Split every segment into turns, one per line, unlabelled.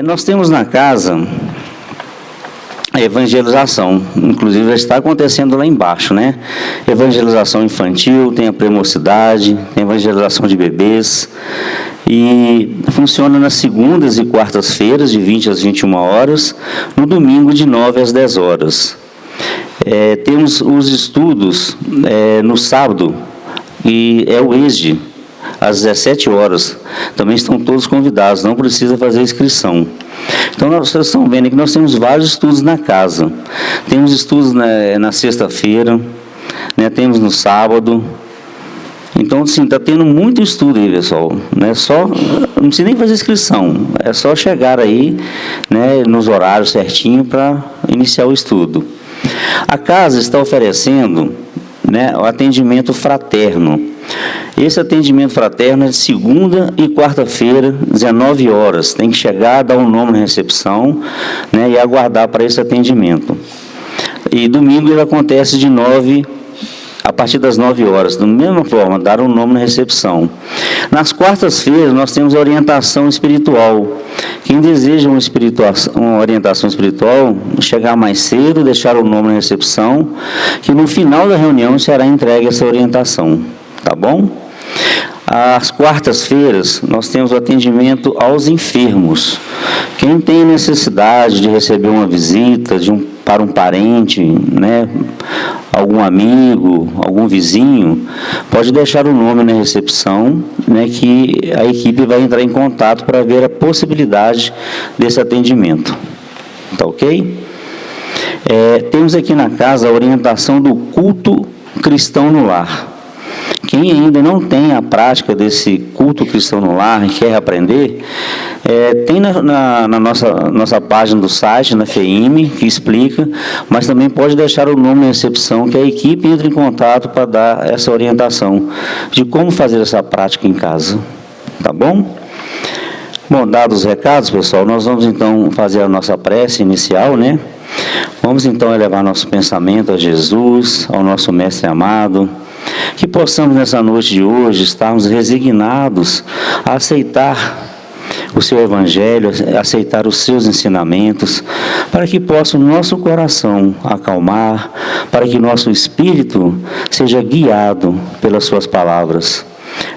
Nós temos na casa a evangelização, inclusive já está acontecendo lá embaixo, né? Evangelização infantil, tem a premocidade, tem a evangelização de bebês, e funciona nas segundas e quartas-feiras, de 20 às 21 horas, no domingo, de 9 às 10 horas. Temos os estudos no sábado, e é o ESD, às 17 horas. Também estão todos convidados, não precisa fazer inscrição. Então, vocês estão vendo que nós temos vários estudos na casa. Temos estudos na sexta-feira, né, temos no sábado. Então, assim, está tendo muito estudo aí, pessoal. Né, não precisa nem fazer inscrição, é só chegar aí, né, nos horários certinho para iniciar o estudo. A casa está oferecendo, né, o atendimento fraterno. Esse atendimento fraterno é de segunda e quarta-feira, 19 horas. Tem que chegar, dar um nome na recepção, né, e aguardar para esse atendimento. E domingo ele acontece a partir das 9 horas. Da mesma forma, dar um nome na recepção. Nas quartas-feiras, nós temos a orientação espiritual. Quem deseja uma orientação espiritual, chegar mais cedo, deixar o nome na recepção, que no final da reunião será entregue essa orientação. Tá bom? Às quartas-feiras, nós temos o atendimento aos enfermos. Quem tem necessidade de receber uma visita para um parente, né, algum amigo, algum vizinho, pode deixar o nome na recepção, né, que a equipe vai entrar em contato para ver a possibilidade desse atendimento. Tá ok? Temos aqui na casa a orientação do culto cristão no lar. Quem ainda não tem a prática desse culto cristão no lar e quer aprender, tem na nossa página do site, na FEIME, que explica, mas também pode deixar o nome na recepção, que a equipe entra em contato para dar essa orientação de como fazer essa prática em casa. Tá bom? Bom, dados os recados, pessoal, nós vamos então fazer a nossa prece inicial, né? Vamos então elevar nosso pensamento a Jesus, ao nosso Mestre amado, que possamos nessa noite de hoje estarmos resignados a aceitar o seu Evangelho, a aceitar os seus ensinamentos, para que possa o nosso coração acalmar, para que nosso espírito seja guiado pelas suas palavras.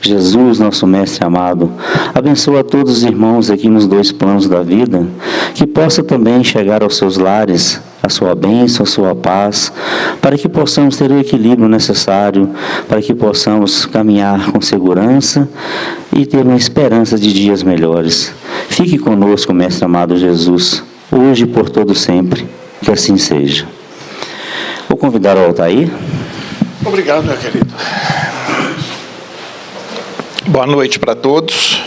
Jesus, nosso Mestre amado, abençoa todos os irmãos aqui nos dois planos da vida, que possa também chegar aos seus lares a sua bênção, a sua paz, para que possamos ter o equilíbrio necessário, para que possamos caminhar com segurança e ter uma esperança de dias melhores. Fique conosco, Mestre amado Jesus, hoje e por todo sempre, que assim seja. Vou convidar o Altair.
Obrigado, meu querido. Boa noite para todos.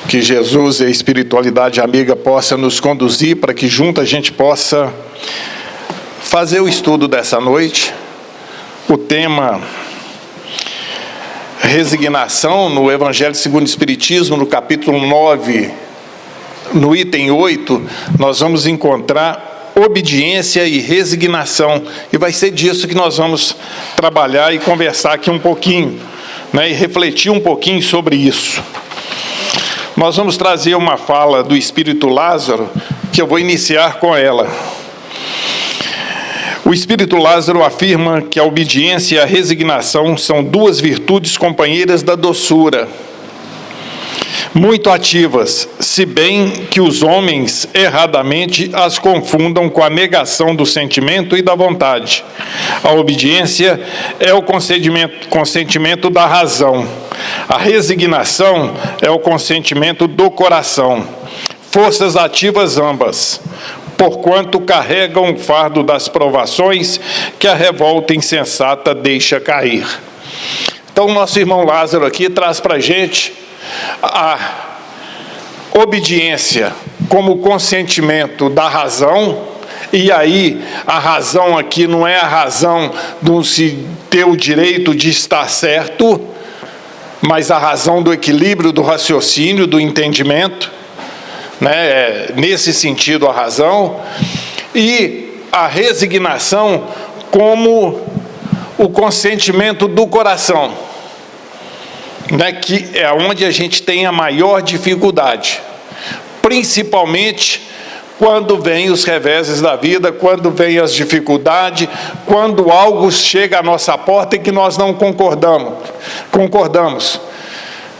Que Jesus e a espiritualidade amiga possa nos conduzir para que junto a gente possa fazer o estudo dessa noite. O tema resignação no Evangelho segundo o Espiritismo, no capítulo 9, no item 8, nós vamos encontrar obediência e resignação. E vai ser disso que nós vamos trabalhar e conversar aqui um pouquinho, né, e refletir um pouquinho sobre isso. Nós vamos trazer uma fala do Espírito Lázaro, que eu vou iniciar com ela. O Espírito Lázaro afirma que a obediência e a resignação são duas virtudes companheiras da doçura, muito ativas, se bem que os homens erradamente as confundam com a negação do sentimento e da vontade. A obediência é o consentimento da razão. A resignação é o consentimento do coração. Forças ativas ambas, porquanto carregam o fardo das provações que a revolta insensata deixa cair. Então, nosso irmão Lázaro aqui traz para a gente a obediência como consentimento da razão. E aí, a razão aqui não é a razão de se ter o direito de estar certo, mas a razão do equilíbrio, do raciocínio, do entendimento, né? Nesse sentido a razão, e a resignação como o consentimento do coração, né? Que é onde a gente tem a maior dificuldade, principalmente quando vêm os reveses da vida, quando vêm as dificuldades, quando algo chega à nossa porta e que nós não concordamos.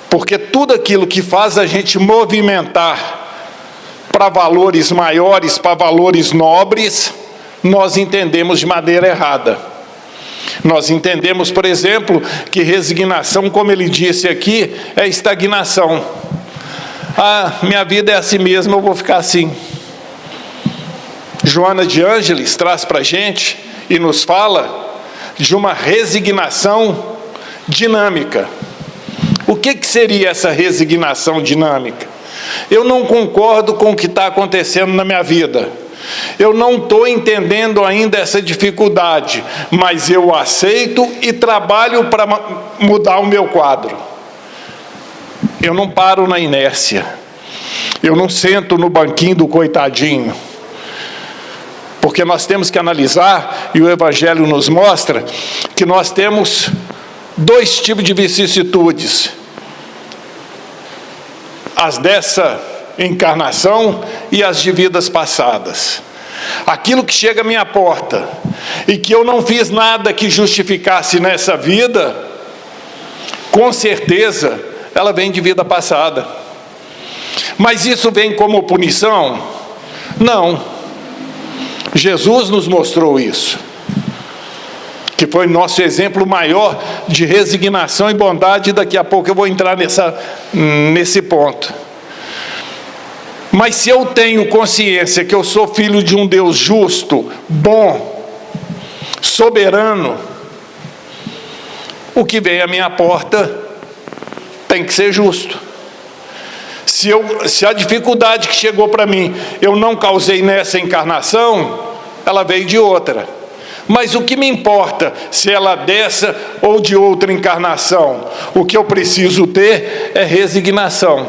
Porque tudo aquilo que faz a gente movimentar para valores maiores, para valores nobres, nós entendemos de maneira errada. Nós entendemos, por exemplo, que resignação, como ele disse aqui, é estagnação. Ah, minha vida é assim mesmo, eu vou ficar assim. Joana de Ângeles traz para a gente e nos fala de uma resignação dinâmica. O que seria essa resignação dinâmica? Eu não concordo com o que está acontecendo na minha vida. Eu não estou entendendo ainda essa dificuldade, mas eu aceito e trabalho para mudar o meu quadro. Eu não paro na inércia. Eu não sento no banquinho do coitadinho. Porque nós temos que analisar, e o Evangelho nos mostra, que nós temos dois tipos de vicissitudes. As dessa encarnação e as de vidas passadas. Aquilo que chega à minha porta e que eu não fiz nada que justificasse nessa vida, com certeza ela vem de vida passada. Mas isso vem como punição? Não. Jesus nos mostrou isso, que foi nosso exemplo maior de resignação e bondade, e daqui a pouco eu vou entrar nesse ponto. Mas se eu tenho consciência que eu sou filho de um Deus justo, bom, soberano, o que vem à minha porta tem que ser justo. Se a dificuldade que chegou para mim eu não causei nessa encarnação, ela veio de outra. Mas o que me importa se ela dessa ou de outra encarnação? O que eu preciso ter é resignação.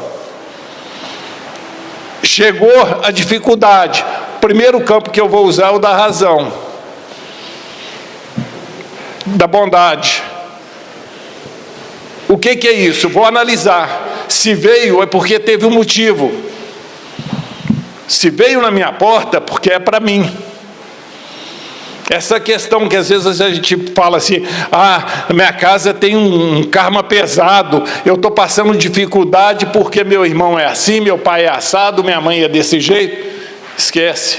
Chegou a dificuldade, o primeiro campo que eu vou usar é o da razão, da bondade. O que é isso? Vou analisar. Se veio é porque teve um motivo. Se veio na minha porta, porque é para mim. Essa questão que às vezes a gente fala assim, minha casa tem um karma pesado, eu estou passando dificuldade porque meu irmão é assim, meu pai é assado, minha mãe é desse jeito. Esquece.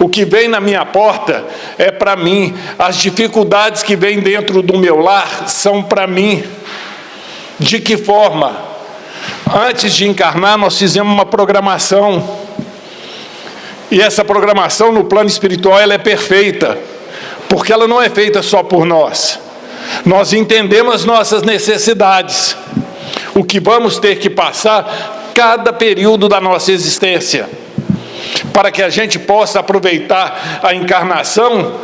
O que vem na minha porta é para mim. As dificuldades que vêm dentro do meu lar são para mim. De que forma? Antes de encarnar, nós fizemos uma programação. E essa programação no plano espiritual ela é perfeita, porque ela não é feita só por nós. Nós entendemos as nossas necessidades, o que vamos ter que passar cada período da nossa existência, para que a gente possa aproveitar a encarnação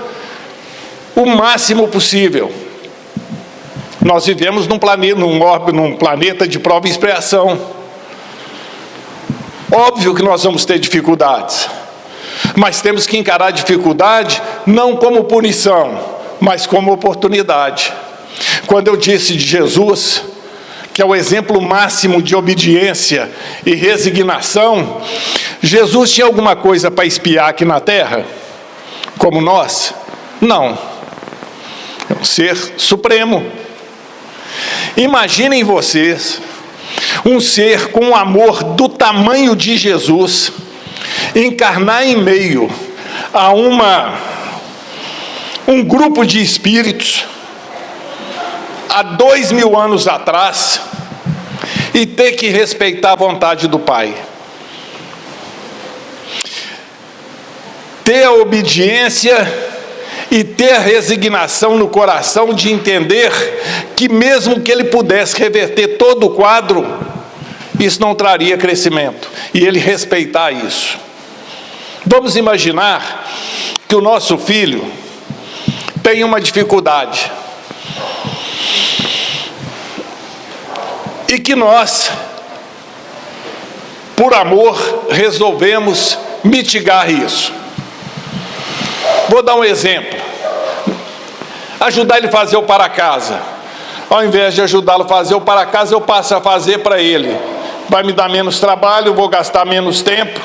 o máximo possível. Nós vivemos num planeta de prova e expiação. Óbvio que nós vamos ter dificuldades, mas temos que encarar a dificuldade não como punição, mas como oportunidade. Quando eu disse de Jesus, que é o exemplo máximo de obediência e resignação, Jesus tinha alguma coisa para espiar aqui na terra, como nós? Não. É um ser supremo. Imaginem vocês, um ser com amor do tamanho de Jesus, encarnar em meio a um grupo de espíritos, há 2000 anos atrás, e ter que respeitar a vontade do Pai. Ter a obediência e ter a resignação no coração de entender que mesmo que ele pudesse reverter todo o quadro, isso não traria crescimento, e ele respeitar isso. Vamos imaginar que o nosso filho tem uma dificuldade, e que nós, por amor, resolvemos mitigar isso. Vou dar um exemplo. Ajudar ele a fazer o para casa. Ao invés de ajudá-lo a fazer o para casa, eu passo a fazer para ele. vai me dar menos trabalho, vou gastar menos tempo.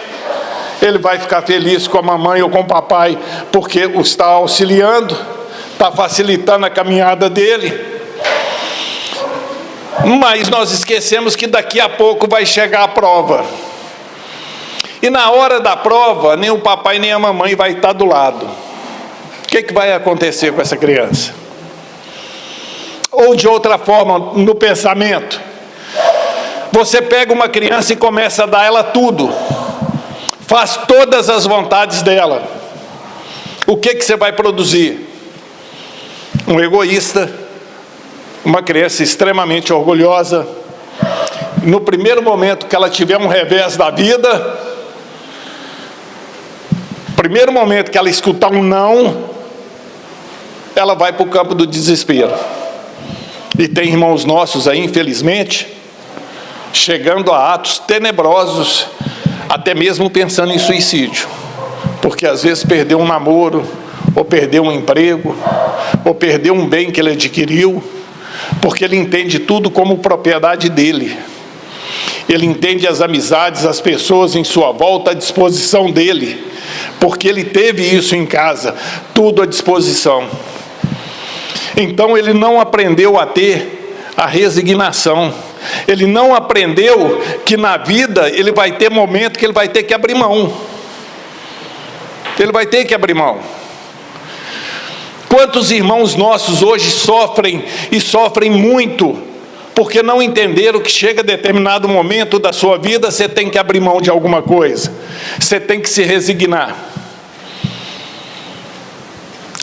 Ele vai ficar feliz com a mamãe ou com o papai, porque o está auxiliando, está facilitando a caminhada dele. Mas nós esquecemos que daqui a pouco vai chegar a prova. E na hora da prova, nem o papai nem a mamãe vai estar do lado. O que vai acontecer com essa criança? Ou de outra forma, no pensamento, você pega uma criança e começa a dar a ela tudo, faz todas as vontades dela. O que você vai produzir? Um egoísta, uma criança extremamente orgulhosa. No primeiro momento que ela tiver um revés da vida, primeiro momento que ela escutar um não, ela vai para o campo do desespero. E tem irmãos nossos aí, infelizmente, chegando a atos tenebrosos, até mesmo pensando em suicídio, porque às vezes perdeu um namoro, ou perdeu um emprego, ou perdeu um bem que ele adquiriu, porque ele entende tudo como propriedade dele. Ele entende as amizades, as pessoas em sua volta à disposição dele, porque ele teve isso em casa, tudo à disposição. Então ele não aprendeu a ter a resignação. Ele não aprendeu que na vida ele vai ter momento que ele vai ter que abrir mão. Ele vai ter que abrir mão. Quantos irmãos nossos hoje sofrem, e sofrem muito, porque não entenderam que chega a determinado momento da sua vida, você tem que abrir mão de alguma coisa. Você tem que se resignar.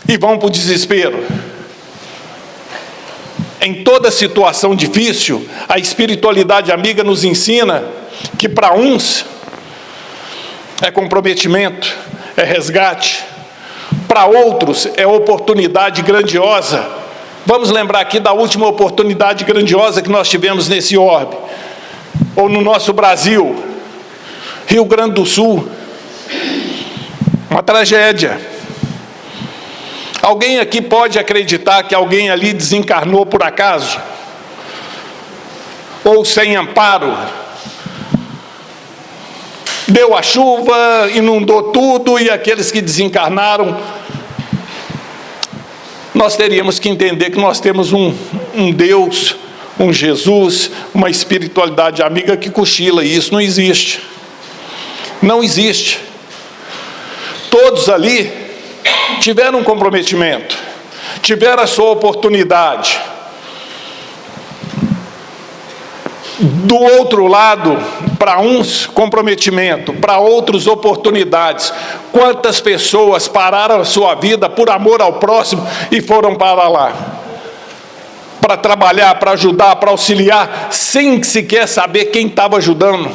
E vão para o desespero. Em toda situação difícil, a espiritualidade amiga nos ensina que para uns é comprometimento, é resgate, para outros é oportunidade grandiosa. Vamos lembrar aqui da última oportunidade grandiosa que nós tivemos nesse orbe, ou no nosso Brasil, Rio Grande do Sul, uma tragédia. Alguém aqui pode acreditar que alguém ali desencarnou por acaso? Ou sem amparo? Deu a chuva, inundou tudo, e aqueles que desencarnaram, nós teríamos que entender que nós temos um Deus, um Jesus, uma espiritualidade amiga que cochila, e isso não existe. Não existe. Todos ali tiveram um comprometimento, tiveram a sua oportunidade. Do outro lado, para uns comprometimento, para outros oportunidades. Quantas pessoas pararam a sua vida por amor ao próximo e foram para lá, para trabalhar, para ajudar, para auxiliar, sem sequer saber quem estava ajudando,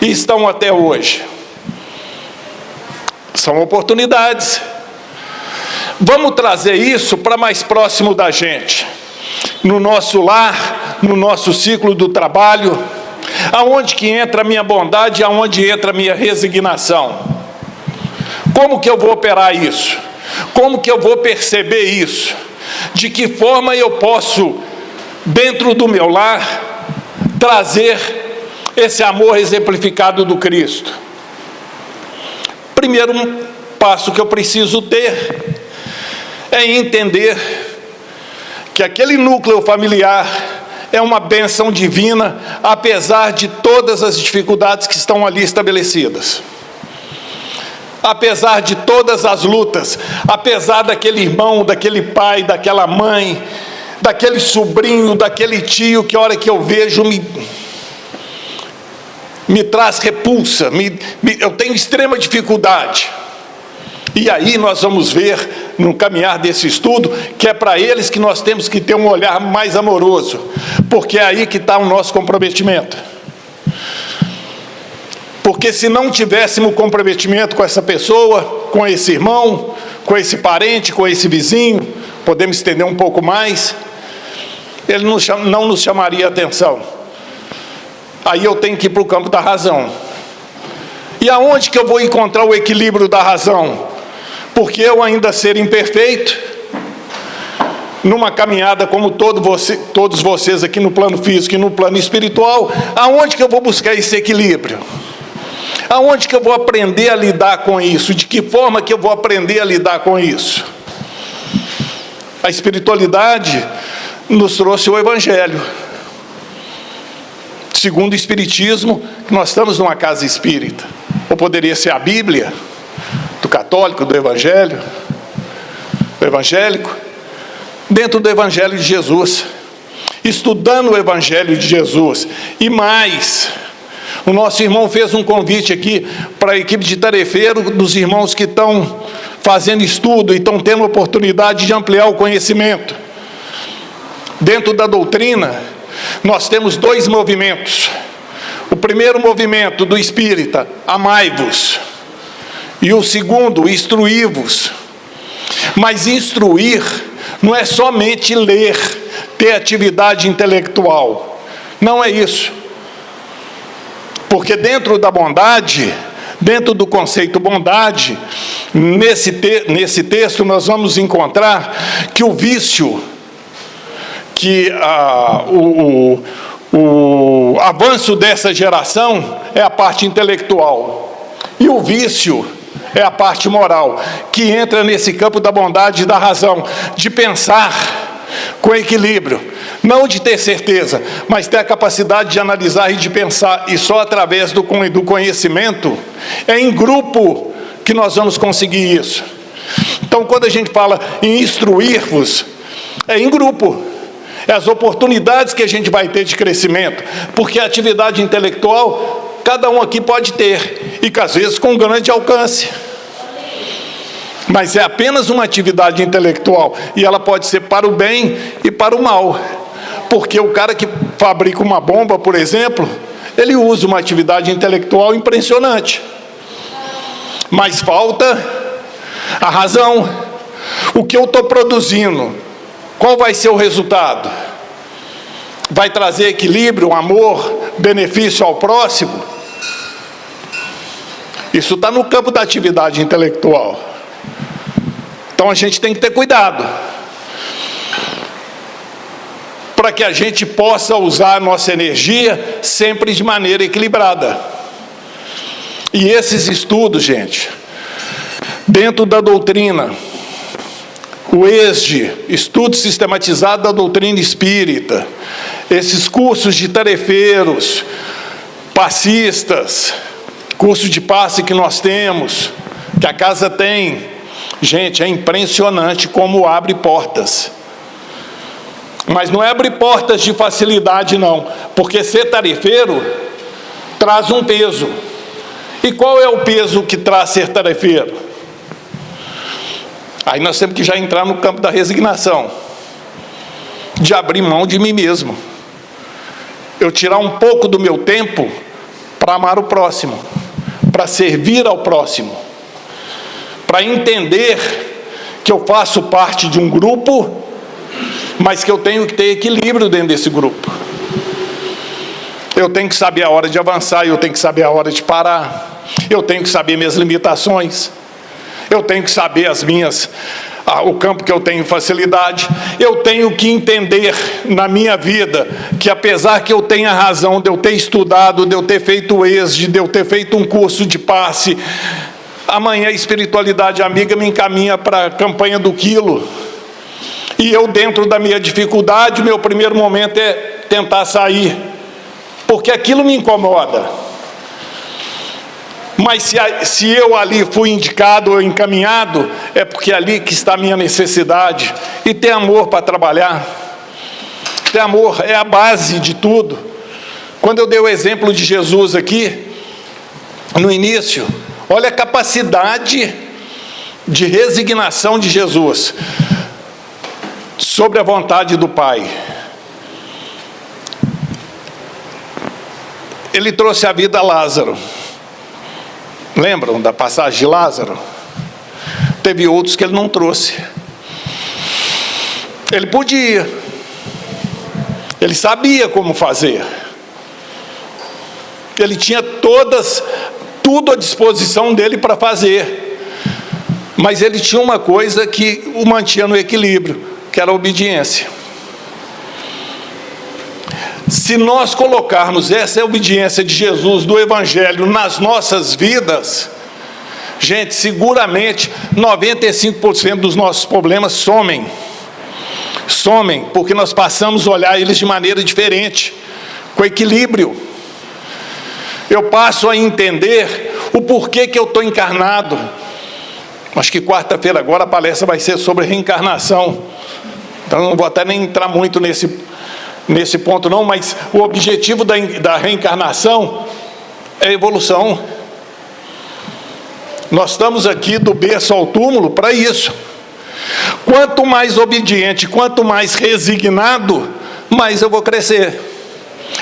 e estão até hoje. São oportunidades. Vamos trazer isso para mais próximo da gente, no nosso lar, no nosso ciclo do trabalho. Aonde que entra a minha bondade, aonde entra a minha resignação? Como que eu vou operar isso? Como que eu vou perceber isso? De que forma eu posso, dentro do meu lar, trazer esse amor exemplificado do Cristo? Primeiro passo que eu preciso ter é entender que aquele núcleo familiar é uma bênção divina, apesar de todas as dificuldades que estão ali estabelecidas. Apesar de todas as lutas, apesar daquele irmão, daquele pai, daquela mãe, daquele sobrinho, daquele tio, que a hora que eu vejo me traz repulsa, eu tenho extrema dificuldade. E aí nós vamos ver, no caminhar desse estudo, que é para eles que nós temos que ter um olhar mais amoroso, porque é aí que está o nosso comprometimento. Porque se não tivéssemos comprometimento com essa pessoa, com esse irmão, com esse parente, com esse vizinho, podemos estender um pouco mais, ele não nos chamaria a atenção. Aí eu tenho que ir para o campo da razão. E aonde que eu vou encontrar o equilíbrio da razão? Porque eu ainda ser imperfeito, numa caminhada como todos vocês aqui no plano físico e no plano espiritual, aonde que eu vou buscar esse equilíbrio? Aonde que eu vou aprender a lidar com isso? De que forma que eu vou aprender a lidar com isso? A espiritualidade nos trouxe o Evangelho. Segundo o Espiritismo, nós estamos numa casa espírita. Ou poderia ser a Bíblia, do católico, do Evangelho, do evangélico, dentro do Evangelho de Jesus, estudando o Evangelho de Jesus. E mais, o nosso irmão fez um convite aqui para a equipe de tarefeiro, dos irmãos que estão fazendo estudo e estão tendo oportunidade de ampliar o conhecimento. Dentro da doutrina, nós temos 2 movimentos. O primeiro movimento do espírita, amai-vos. E o segundo, instruí-vos. Mas instruir não é somente ler, ter atividade intelectual. Não é isso. Porque dentro da bondade, dentro do conceito bondade, nesse texto nós vamos encontrar que o vício, que o avanço dessa geração é a parte intelectual. E o vício é a parte moral, que entra nesse campo da bondade e da razão, de pensar com equilíbrio, não de ter certeza, mas ter a capacidade de analisar e de pensar, e só através do conhecimento, é em grupo que nós vamos conseguir isso. Então, quando a gente fala em instruir-vos, é em grupo, é as oportunidades que a gente vai ter de crescimento, porque a atividade intelectual cada um aqui pode ter, e que às vezes com grande alcance. Mas é apenas uma atividade intelectual, e ela pode ser para o bem e para o mal. Porque o cara que fabrica uma bomba, por exemplo, ele usa uma atividade intelectual impressionante. Mas falta a razão. O que eu estou produzindo, qual vai ser o resultado? Vai trazer equilíbrio, amor, benefício ao próximo? Isso está no campo da atividade intelectual. Então a gente tem que ter cuidado, para que a gente possa usar a nossa energia sempre de maneira equilibrada. E esses estudos, gente, dentro da doutrina, o ESD, Estudo Sistematizado da Doutrina Espírita, esses cursos de tarefeiros, passistas, curso de passe que nós temos, que a casa tem, gente, é impressionante como abre portas. Mas não é abrir portas de facilidade, não, porque ser tarefeiro traz um peso. E qual é o peso que traz ser tarefeiro? Aí nós temos que já entrar no campo da resignação, de abrir mão de mim mesmo. Eu tirar um pouco do meu tempo para amar o próximo, para servir ao próximo, para entender que eu faço parte de um grupo, mas que eu tenho que ter equilíbrio dentro desse grupo. Eu tenho que saber a hora de avançar, eu tenho que saber a hora de parar, eu tenho que saber minhas limitações, eu tenho que saber o campo que eu tenho facilidade, eu tenho que entender na minha vida que apesar que eu tenha razão de eu ter estudado, de eu ter feito o ESD, de eu ter feito um curso de passe, amanhã a espiritualidade amiga me encaminha para a campanha do quilo, e eu dentro da minha dificuldade, meu primeiro momento é tentar sair, porque aquilo me incomoda. Mas se eu ali fui indicado ou encaminhado, é porque ali que está a minha necessidade. E ter amor para trabalhar. Ter amor é a base de tudo. Quando eu dei o exemplo de Jesus aqui, no início, olha a capacidade de resignação de Jesus sobre a vontade do Pai. Ele trouxe a vida a Lázaro. Lembram da passagem de Lázaro? Teve outros que ele não trouxe. Ele podia. Ele sabia como fazer. Ele tinha tudo à disposição dele para fazer. Mas ele tinha uma coisa que o mantinha no equilíbrio, que que era a obediência. Se nós colocarmos essa obediência de Jesus, do Evangelho, nas nossas vidas, gente, seguramente 95% dos nossos problemas somem. Somem, porque nós passamos a olhar eles de maneira diferente, com equilíbrio. Eu passo a entender o porquê que eu estou encarnado. Acho que quarta-feira agora a palestra vai ser sobre reencarnação. Então não vou até nem entrar muito nesse ponto não, mas o objetivo da reencarnação é a evolução. Nós estamos aqui do berço ao túmulo para isso. Quanto mais obediente, quanto mais resignado, mais eu vou crescer,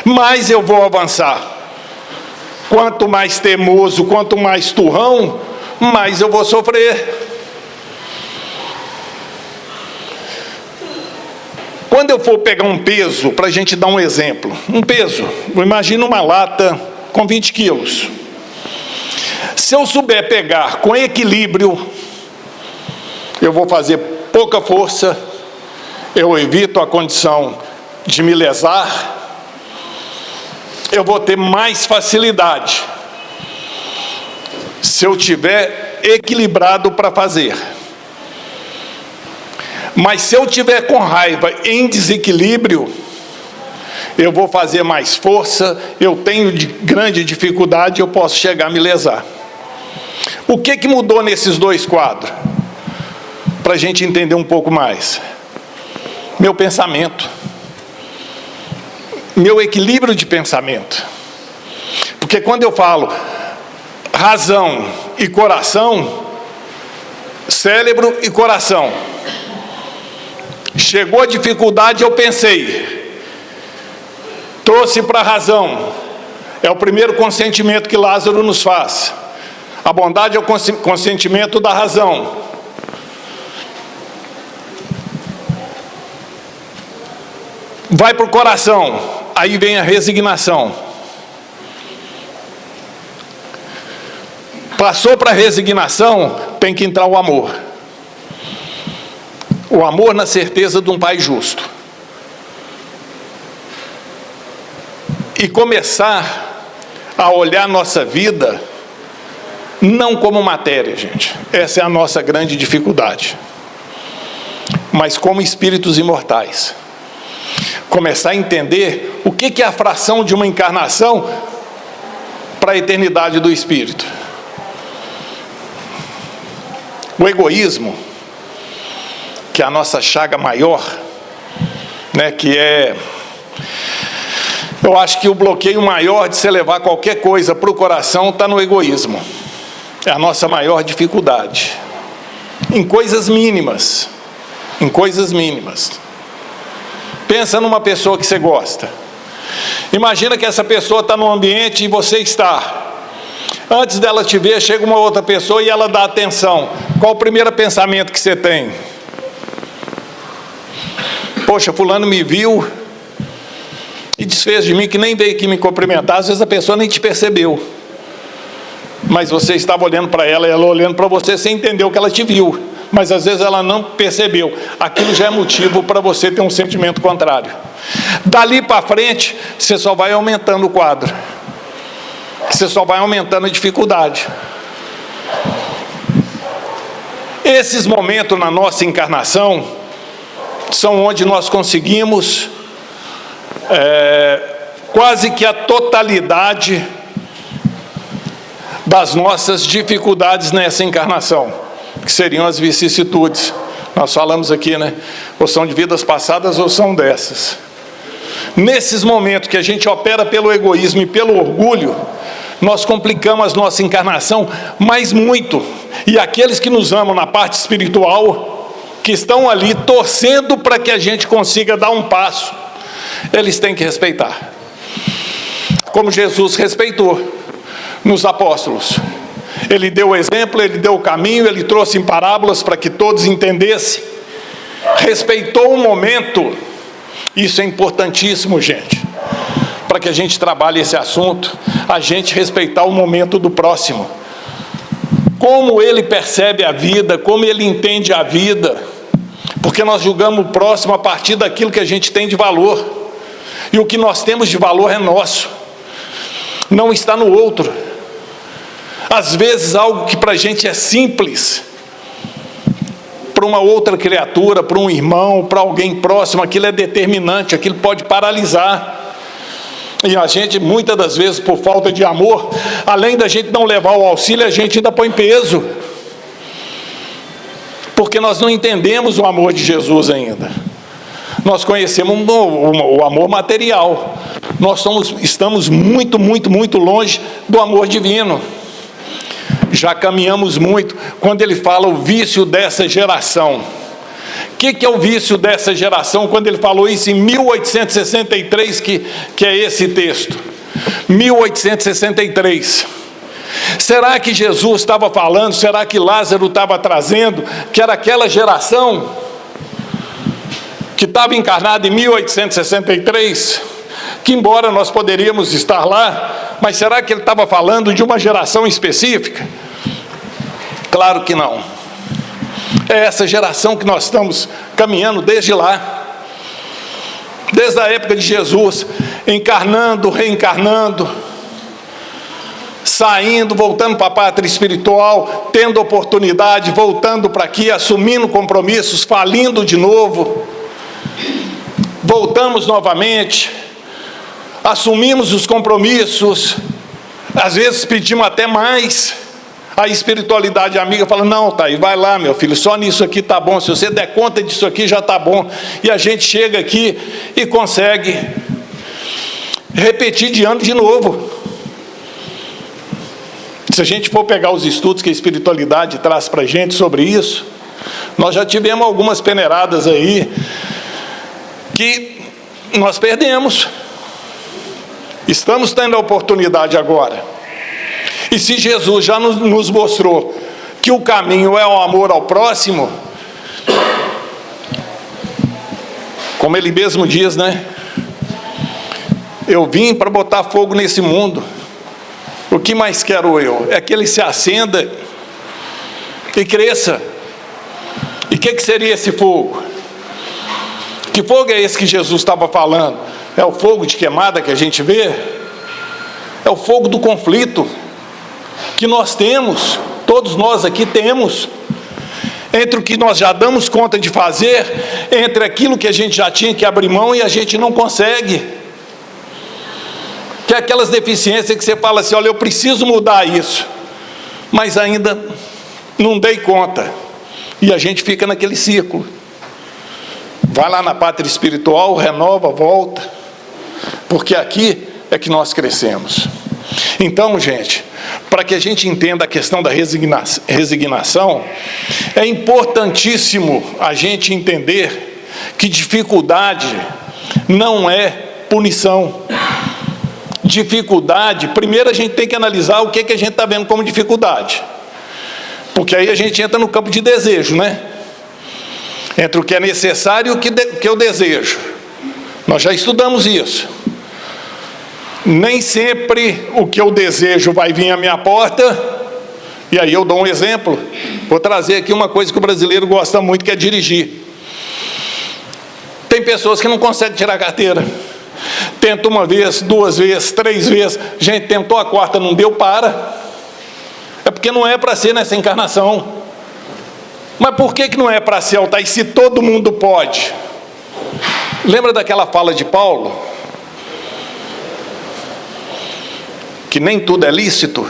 mais eu vou avançar. Quanto mais teimoso, quanto mais turrão, mais eu vou sofrer. Quando eu for pegar um peso, para a gente dar um exemplo, um peso, imagina uma lata com 20 quilos. Se eu souber pegar com equilíbrio, eu vou fazer pouca força, eu evito a condição de me lesar, eu vou ter mais facilidade, se eu tiver equilibrado para fazer. Mas se eu tiver com raiva, em desequilíbrio, eu vou fazer mais força, eu tenho grande dificuldade, eu posso chegar a me lesar. O que mudou nesses dois quadros? Para a gente entender um pouco mais. Meu pensamento. Meu equilíbrio de pensamento. Porque quando eu falo razão e coração, cérebro e coração, chegou a dificuldade, eu pensei, trouxe para a razão. É o primeiro consentimento que Lázaro nos faz. A bondade é o consentimento da razão. Vai para o coração, aí vem a resignação. Passou para a resignação, tem que entrar o amor. O amor na certeza de um Pai justo. E começar a olhar nossa vida não como matéria, gente. Essa é a nossa grande dificuldade. Mas como espíritos imortais. Começar a entender o que é a fração de uma encarnação para a eternidade do espírito. O egoísmo, que é a nossa chaga maior, né, que é... Eu acho que o bloqueio maior de se levar qualquer coisa para o coração está no egoísmo. É a nossa maior dificuldade. Em coisas mínimas. Em coisas mínimas. Pensa numa pessoa que você gosta. Imagina que essa pessoa está num ambiente e você está. Antes dela te ver, chega uma outra pessoa e ela dá atenção. Qual o primeiro pensamento que você tem? Poxa, fulano me viu e desfez de mim, que nem veio aqui me cumprimentar. Às vezes a pessoa nem te percebeu. Mas você estava olhando para ela e ela olhando para você, você entendeu que ela te viu. Mas às vezes ela não percebeu. Aquilo já é motivo para você ter um sentimento contrário. Dali para frente, você só vai aumentando o quadro. Você só vai aumentando a dificuldade. Esses momentos na nossa encarnação são onde nós conseguimos quase que a totalidade das nossas dificuldades nessa encarnação, que seriam as vicissitudes. Nós falamos aqui, né? Ou são de vidas passadas ou são dessas. Nesses momentos que a gente opera pelo egoísmo e pelo orgulho, nós complicamos a nossa encarnação, mas muito. E aqueles que nos amam na parte espiritual, que estão ali torcendo para que a gente consiga dar um passo, eles têm que respeitar. Como Jesus respeitou nos apóstolos. Ele deu o exemplo, ele deu o caminho, ele trouxe em parábolas para que todos entendessem. Respeitou o momento. Isso é importantíssimo, gente. Para que a gente trabalhe esse assunto, a gente respeitar o momento do próximo. Como ele percebe a vida, como ele entende a vida. Porque nós julgamos o próximo a partir daquilo que a gente tem de valor. E o que nós temos de valor é nosso, não está no outro. Às vezes algo que para a gente é simples, para uma outra criatura, para um irmão, para alguém próximo, aquilo é determinante, aquilo pode paralisar. E a gente, muitas das vezes, por falta de amor, além da gente não levar o auxílio, a gente ainda põe peso. Porque nós não entendemos o amor de Jesus ainda. Nós conhecemos o amor material. Nós estamos muito, muito, muito longe do amor divino. Já caminhamos muito. Quando ele fala o vício dessa geração. O que é o vício dessa geração? Quando ele falou isso em 1863, que é esse texto. 1863. Será que Jesus estava falando, será que Lázaro estava trazendo, que era aquela geração que estava encarnada em 1863, que embora nós poderíamos estar lá, mas será que ele estava falando de uma geração específica? Claro que não. É essa geração que nós estamos caminhando desde lá, desde a época de Jesus, encarnando, reencarnando, saindo, voltando para a pátria espiritual, tendo oportunidade, voltando para aqui, assumindo compromissos, falindo de novo, voltamos novamente, assumimos os compromissos, às vezes pedimos até mais. A espiritualidade amiga fala, não, tá aí, vai lá, meu filho, só nisso aqui tá bom, se você der conta disso aqui já tá bom. E a gente chega aqui e consegue repetir de ano de novo. Se a gente for pegar os estudos que a espiritualidade traz para a gente sobre isso, nós já tivemos algumas peneiradas aí que nós perdemos. Estamos tendo a oportunidade agora. E se Jesus já nos mostrou que o caminho é o amor ao próximo, como ele mesmo diz, né? Eu vim para botar fogo nesse mundo. O que mais quero eu? É que ele se acenda e cresça. E o que seria esse fogo? Que fogo é esse que Jesus estava falando? É o fogo de queimada que a gente vê? É o fogo do conflito que nós temos, todos nós aqui temos, entre o que nós já damos conta de fazer, entre aquilo que a gente já tinha que abrir mão e a gente não consegue. Que é aquelas deficiências que você fala assim, olha, eu preciso mudar isso, mas ainda não dei conta. E a gente fica naquele ciclo. Vai lá na pátria espiritual, renova, volta, porque aqui é que nós crescemos. Então, gente, para que a gente entenda a questão da resignação, é importantíssimo a gente entender que dificuldade não é punição. Dificuldade, primeiro a gente tem que analisar o que a gente está vendo como dificuldade, porque aí a gente entra no campo de desejo, né? Entre o que é necessário e o que eu desejo. Nós já estudamos isso. Nem sempre o que eu desejo vai vir à minha porta. E aí eu dou um exemplo. Vou trazer aqui uma coisa que o brasileiro gosta muito, que é dirigir. Tem pessoas que não conseguem tirar a carteira. Tenta uma vez, duas vezes, três vezes. Gente, tentou a quarta, não deu, para. É porque não é para ser nessa encarnação. Mas por que não é para ser, Altair, se todo mundo pode? Lembra daquela fala de Paulo? Que nem tudo é lícito.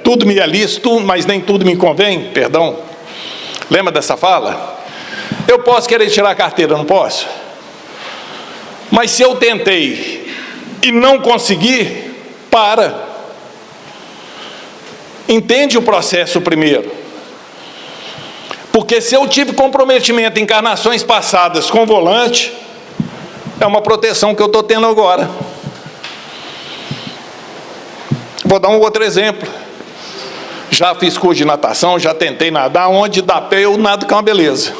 Tudo me é lícito, mas nem tudo me convém, perdão. Lembra dessa fala? Eu posso querer tirar a carteira, não posso? Mas se eu tentei e não consegui, para. Entende o processo primeiro. Porque se eu tive comprometimento em encarnações passadas com volante, é uma proteção que eu estou tendo agora. Vou dar um outro exemplo. Já fiz curso de natação, já tentei nadar, onde dá pé eu nado com uma beleza.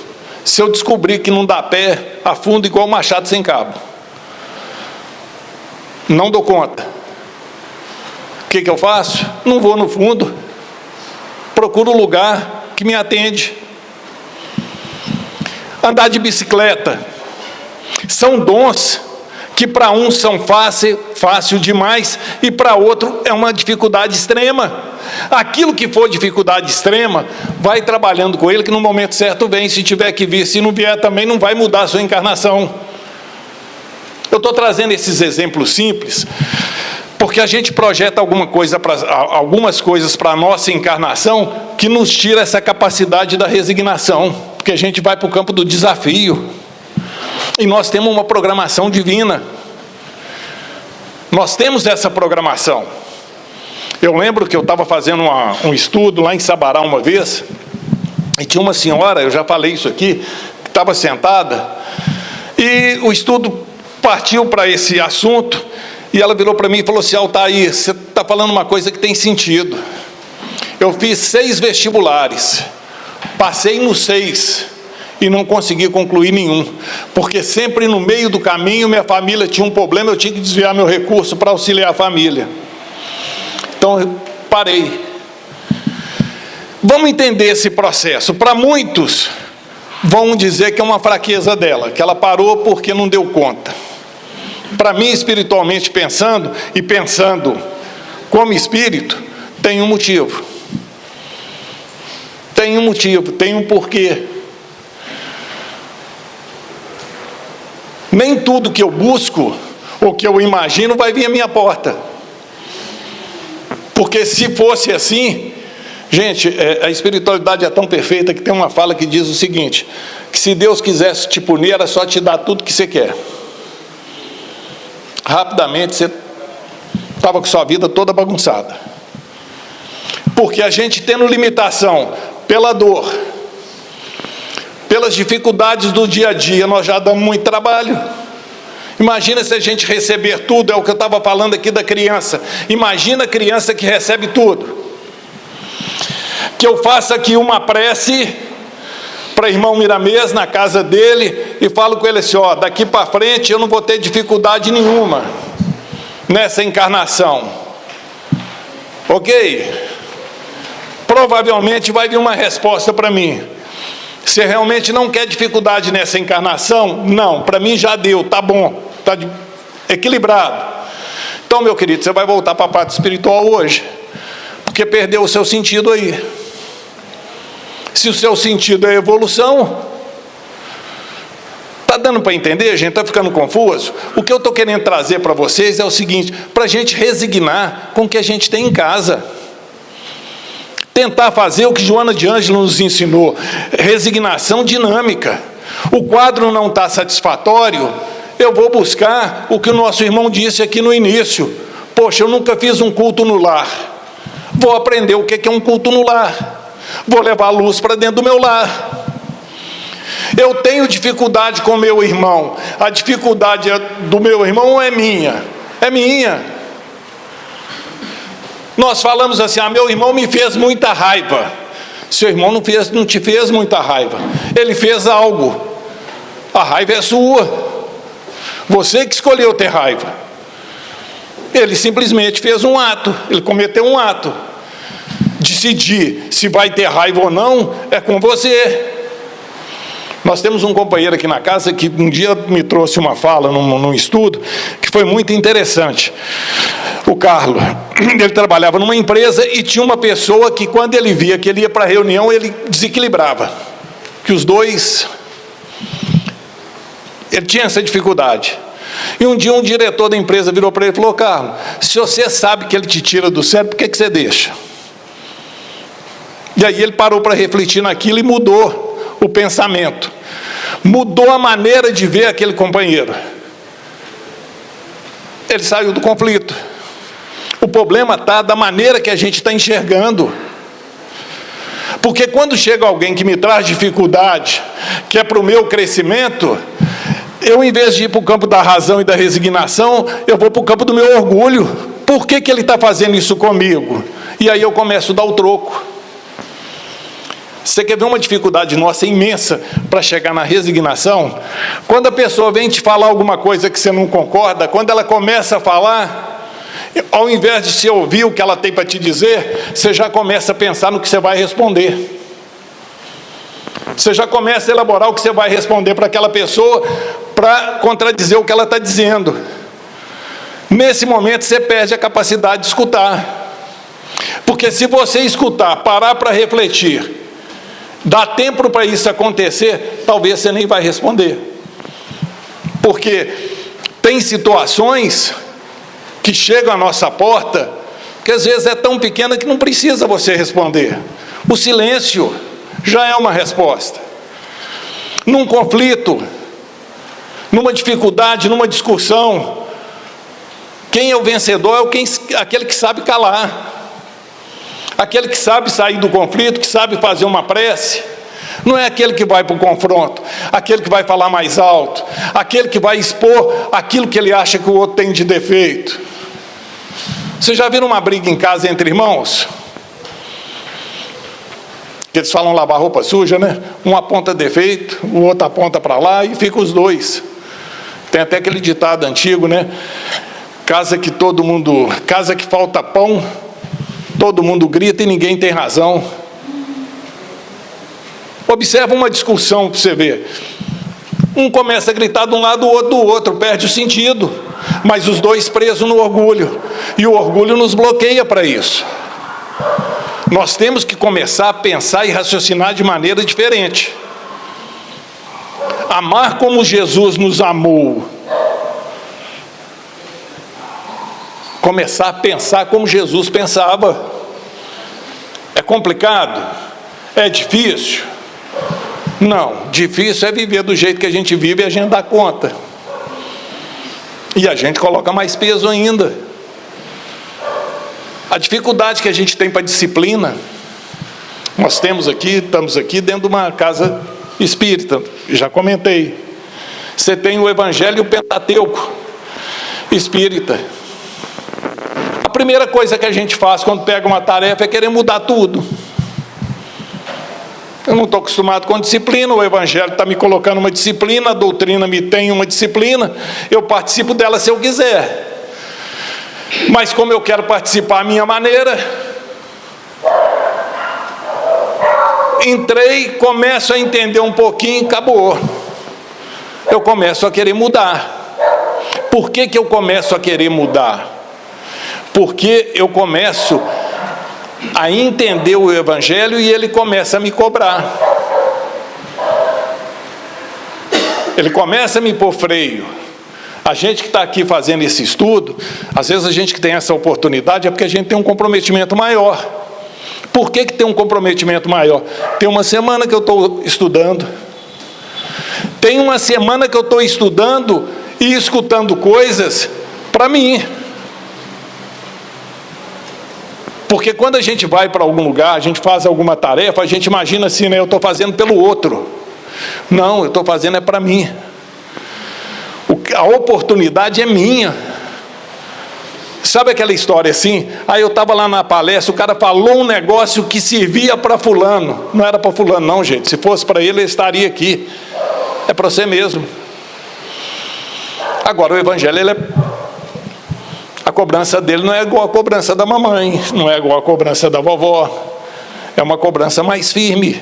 Se eu descobrir que não dá pé, afundo igual machado sem cabo. Não dou conta. O que eu faço? Não vou no fundo. Procuro um lugar que me atende. Andar de bicicleta. São dons que para um são fácil demais e para outro é uma dificuldade extrema. Aquilo que for dificuldade extrema, vai trabalhando com ele, que no momento certo vem. Se tiver que vir, se não vier também, não vai mudar a sua encarnação. Eu estou trazendo esses exemplos simples porque a gente projeta algumas coisas para a nossa encarnação que nos tira essa capacidade da resignação, porque a gente vai para o campo do desafio. E nós temos uma programação divina. Nós temos essa programação. Eu lembro que eu estava fazendo um estudo lá em Sabará uma vez, e tinha uma senhora, eu já falei isso aqui, que estava sentada, e o estudo partiu para esse assunto, e ela virou para mim e falou assim: Altair, você está falando uma coisa que tem sentido. Eu fiz 6 vestibulares, passei nos 6, e não consegui concluir nenhum, porque sempre no meio do caminho minha família tinha um problema, eu tinha que desviar meu recurso para auxiliar a família. Então eu parei. Vamos entender esse processo. Para muitos vão dizer que é uma fraqueza dela, que ela parou porque não deu conta. Para mim, espiritualmente pensando, e pensando como espírito, tem um motivo. Tem um motivo, tem um porquê. Nem tudo que eu busco, ou que eu imagino, vai vir à minha porta. Porque se fosse assim, gente, a espiritualidade é tão perfeita que tem uma fala que diz o seguinte, que se Deus quisesse te punir, era só te dar tudo que você quer. Rapidamente você estava com sua vida toda bagunçada. Porque a gente tendo limitação pela dor, pelas dificuldades do dia a dia, nós já damos muito trabalho. Imagina se a gente receber tudo, é o que eu estava falando aqui da criança. Imagina a criança que recebe tudo. Que eu faça aqui uma prece para o irmão Miramês, na casa dele, e falo com ele assim: ó, daqui para frente eu não vou ter dificuldade nenhuma nessa encarnação. Ok? Provavelmente vai vir uma resposta para mim. Você realmente não quer dificuldade nessa encarnação? Não, para mim já deu, tá bom, tá equilibrado. Então, meu querido, você vai voltar para a parte espiritual hoje, porque perdeu o seu sentido aí. Se o seu sentido é evolução, está dando para entender, gente? Está ficando confuso? O que eu estou querendo trazer para vocês é o seguinte, para a gente resignar com o que a gente tem em casa. Tentar fazer o que Joana de Ângelo nos ensinou, resignação dinâmica. O quadro não está satisfatório, eu vou buscar o que o nosso irmão disse aqui no início. Poxa, eu nunca fiz um culto no lar. Vou aprender o que é um culto no lar. Vou levar a luz para dentro do meu lar. Eu tenho dificuldade com meu irmão. A dificuldade do meu irmão é minha. É minha. Nós falamos assim: meu irmão me fez muita raiva. Seu irmão não te fez muita raiva. Ele fez algo. A raiva é sua. Você que escolheu ter raiva. Ele simplesmente fez um ato. Ele cometeu um ato. Decidir se vai ter raiva ou não é com você. Nós temos um companheiro aqui na casa que um dia me trouxe uma fala num estudo que foi muito interessante. O Carlos, ele trabalhava numa empresa e tinha uma pessoa que, quando ele via que ele ia para a reunião, ele desequilibrava. Que os dois, ele tinha essa dificuldade. E um dia um diretor da empresa virou para ele e falou: Carlos, se você sabe que ele te tira do sério, por que você deixa? E aí ele parou para refletir naquilo e mudou o pensamento. Mudou a maneira de ver aquele companheiro. Ele saiu do conflito. O problema está da maneira que a gente está enxergando. Porque quando chega alguém que me traz dificuldade, que é para o meu crescimento, eu, em vez de ir para o campo da razão e da resignação, eu vou para o campo do meu orgulho. Por que ele está fazendo isso comigo? E aí eu começo a dar o troco. Você quer ver uma dificuldade nossa imensa para chegar na resignação? Quando a pessoa vem te falar alguma coisa que você não concorda, quando ela começa a falar, ao invés de você ouvir o que ela tem para te dizer, você já começa a pensar no que você vai responder. Você já começa a elaborar o que você vai responder para aquela pessoa para contradizer o que ela está dizendo. Nesse momento você perde a capacidade de escutar. Porque se você escutar, parar para refletir, dar tempo para isso acontecer, talvez você nem vai responder. Porque tem situações que chegam à nossa porta, que às vezes é tão pequena que não precisa você responder. O silêncio já é uma resposta. Num conflito, numa dificuldade, numa discussão, quem é o vencedor é aquele que sabe calar. Aquele que sabe sair do conflito, que sabe fazer uma prece. Não é aquele que vai para o confronto, aquele que vai falar mais alto, aquele que vai expor aquilo que ele acha que o outro tem de defeito. Vocês já viram uma briga em casa entre irmãos? Que eles falam lavar roupa suja, né? Um aponta defeito, o outro aponta para lá e fica os dois. Tem até aquele ditado antigo, né? Casa que falta pão, todo mundo grita e ninguém tem razão. Observa uma discussão para você ver. Um começa a gritar de um lado, o outro do outro, perde o sentido. Mas os dois presos no orgulho. E o orgulho nos bloqueia para isso. Nós temos que começar a pensar e raciocinar de maneira diferente. Amar como Jesus nos amou. Começar a pensar como Jesus pensava. É complicado? É difícil? Não, difícil é viver do jeito que a gente vive e a gente dá conta. E a gente coloca mais peso ainda. A dificuldade que a gente tem para disciplina, nós estamos aqui dentro de uma casa espírita, já comentei. Você tem o Evangelho e o Pentateuco espírita. A primeira coisa que a gente faz quando pega uma tarefa é querer mudar tudo. Eu não estou acostumado com disciplina, o Evangelho está me colocando uma disciplina, a doutrina me tem uma disciplina, eu participo dela se eu quiser. Mas como eu quero participar à minha maneira, entrei, começo a entender um pouquinho, acabou. Eu começo a querer mudar. Por que eu começo a querer mudar? Porque eu começo a entender o Evangelho e ele começa a me cobrar. Ele começa a me pôr freio. A gente que está aqui fazendo esse estudo, às vezes a gente que tem essa oportunidade é porque a gente tem um comprometimento maior. Por que tem um comprometimento maior? Tem uma semana que eu estou estudando. Tem uma semana que eu estou estudando e escutando coisas para mim. Porque quando a gente vai para algum lugar, a gente faz alguma tarefa, a gente imagina assim, né? Eu estou fazendo pelo outro. Não, eu estou fazendo é para mim. A oportunidade é minha. Sabe aquela história assim? Aí eu estava lá na palestra, o cara falou um negócio que servia para fulano. Não era para fulano não, gente. Se fosse para ele estaria aqui. É para você mesmo. Agora o Evangelho, a cobrança dele não é igual a cobrança da mamãe, não é igual a cobrança da vovó. É uma cobrança mais firme.